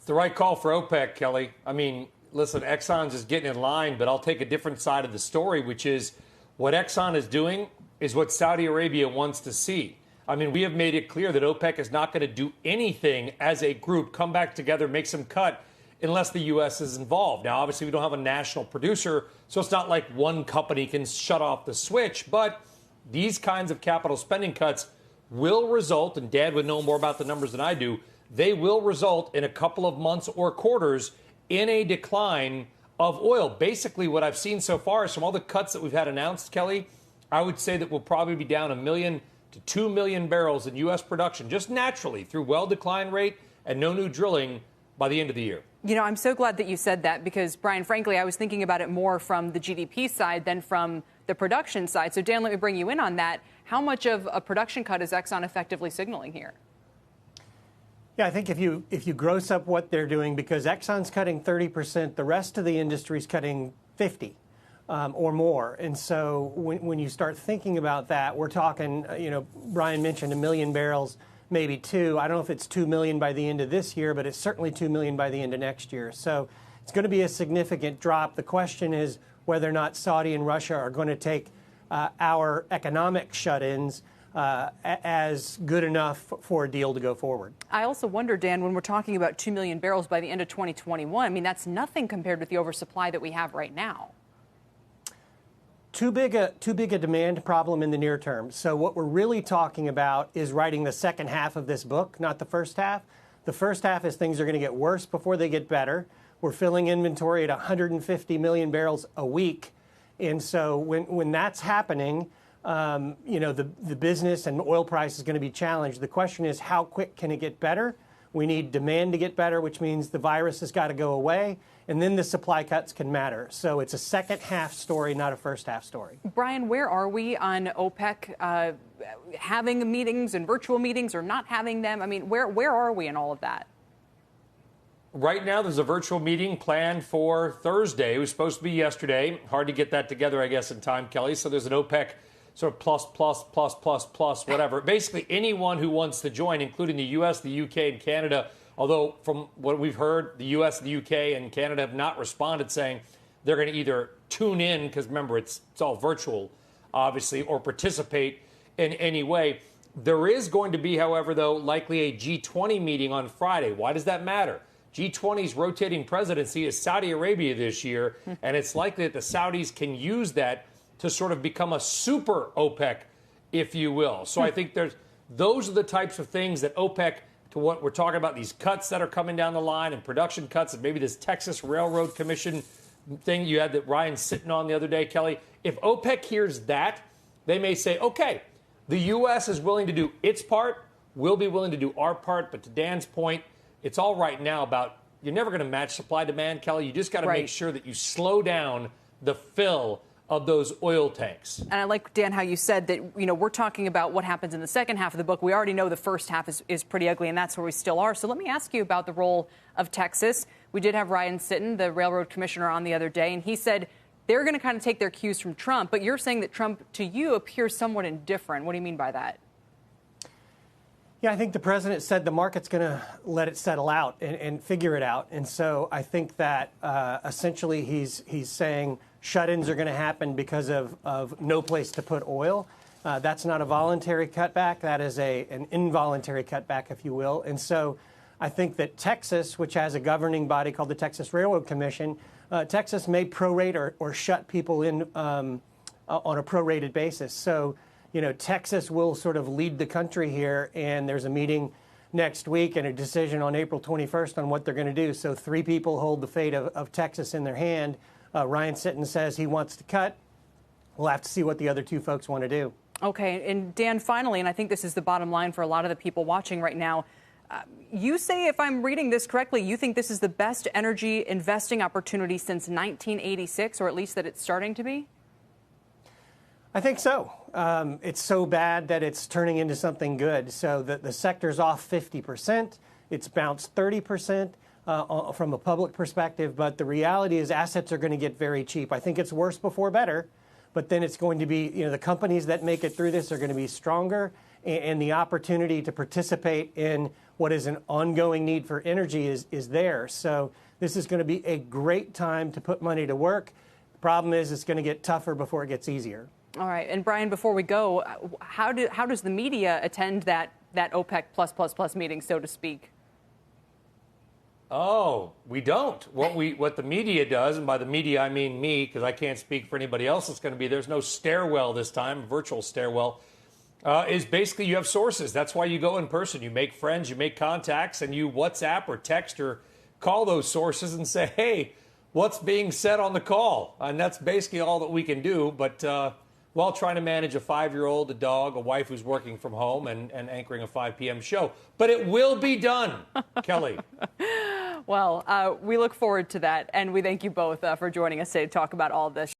It's the right call for OPEC, Kelly. I mean, listen, Exxon's just getting in line, but I'll take a different side of the story, which is what Exxon is doing is what Saudi Arabia wants to see. I mean, we have made it clear that OPEC is not going to do anything as a group, come back together, make some cut, unless the U.S. is involved. Now, obviously, we don't have a national producer, so it's not like one company can shut off the switch. But these kinds of capital spending cuts will result, and Dad would know more about the numbers than I do, they will result in a couple of months or quarters in a decline of oil. Basically, what I've seen so far is from all the cuts that we've had announced, Kelly, I would say that we'll probably be down 1 million to 2 million barrels in U.S. production, just naturally through well decline rate and no new drilling by the end of the year. You know, I'm so glad that you said that because, Brian, frankly, I was thinking about it more from the GDP side than from the production side. So, Dan, let me bring you in on that. How much of a production cut is Exxon effectively signaling here? Yeah, I think if you gross up what they're doing, because Exxon's cutting 30%, the rest of the industry's cutting 50 or more. And so when you start thinking about that, we're talking, Brian mentioned 1 million barrels, maybe 2. I don't know if it's 2 million by the end of this year, but it's certainly 2 million by the end of next year. So it's going to be a significant drop. The question is whether or not Saudi and Russia are going to take our economic shut-ins as good enough for a deal to go forward. I also wonder, Dan, when we're talking about 2 million barrels by the end of 2021, I mean, that's nothing compared with the oversupply that we have right now. Too big a demand problem in the near term. So what we're really talking about is writing the second half of this book, not the first half. The first half is things are going to get worse before they get better. We're filling inventory at 150 million barrels a week. And so when that's happening, the business and oil price is going to be challenged. The question is, how quick can it get better? We need demand to get better, which means the virus has got to go away. And then the supply cuts can matter. So it's a second half story, not a first half story. Brian, where are we on OPEC having meetings and virtual meetings or not having them? I mean, where are we in all of that? Right now, there's a virtual meeting planned for Thursday. It was supposed to be yesterday. Hard to get that together, I guess, in time, Kelly. So there's an OPEC sort of plus, whatever. Basically, anyone who wants to join, including the U.S., the U.K., and Canada, although from what we've heard, the U.S., the U.K., and Canada have not responded saying they're going to either tune in, because remember, it's all virtual, obviously, or participate in any way. There is going to be, however, though, likely a G20 meeting on Friday. Why does that matter? G20's rotating presidency is Saudi Arabia this year, and it's likely that the Saudis can use that to sort of become a super OPEC, if you will. So I think those are the types of things that OPEC, to what we're talking about, these cuts that are coming down the line and production cuts, and maybe this Texas Railroad Commission thing you had that Ryan's sitting on the other day, Kelly. If OPEC hears that, they may say, okay, the U.S. is willing to do its part, we'll be willing to do our part. But to Dan's point, it's all right now about you're never going to match supply demand, Kelly. You just got to make sure that you slow down the fill of those oil tanks. And I like, Dan, how you said that, we're talking about what happens in the second half of the book. We already know the first half is pretty ugly, and that's where we still are. So let me ask you about the role of Texas. We did have Ryan Sitton, the railroad commissioner, on the other day, and he said they're going to kind of take their cues from Trump. But you're saying that Trump, to you, appears somewhat indifferent. What do you mean by that? Yeah, I think the president said the market's going to let it settle out and figure it out. And so I think that essentially he's saying shut-ins are going to happen because of no place to put oil. That's not a voluntary cutback. That is an involuntary cutback, if you will. And so I think that Texas, which has a governing body called the Texas Railroad Commission, Texas may prorate or shut people in on a prorated basis. So Texas will sort of lead the country here, and there's a meeting next week and a decision on April 21st on what they're going to do. So 3 people hold the fate of Texas in their hand. Ryan Sitton says he wants to cut. We'll have to see what the other 2 folks want to do. Okay. And Dan, finally, and I think this is the bottom line for a lot of the people watching right now, you say, if I'm reading this correctly, you think this is the best energy investing opportunity since 1986, or at least that it's starting to be? I think so. It's so bad that it's turning into something good. So the sector's off 50%. It's bounced 30%. From a public perspective, but the reality is assets are going to get very cheap. I think it's worse before better, but then it's going to be, the companies that make it through this are going to be stronger, and the opportunity to participate in what is an ongoing need for energy is there. So this is going to be a great time to put money to work. The problem is it's going to get tougher before it gets easier. All right. And Brian, before we go, how does the media attend that OPEC plus meeting, so to speak? Oh, we don't. What the media does, and by the media I mean me, because I can't speak for anybody else that's going to be there's no stairwell this time, virtual stairwell, is basically you have sources. That's why you go in person. You make friends, you make contacts, and you WhatsApp or text or call those sources and say, hey, what's being said on the call? And that's basically all that we can do. But while trying to manage a 5-year-old, a dog, a wife who's working from home, and anchoring a 5 p.m. show. But it will be done, Kelly. Well, we look forward to that, and we thank you both for joining us today to talk about all of this.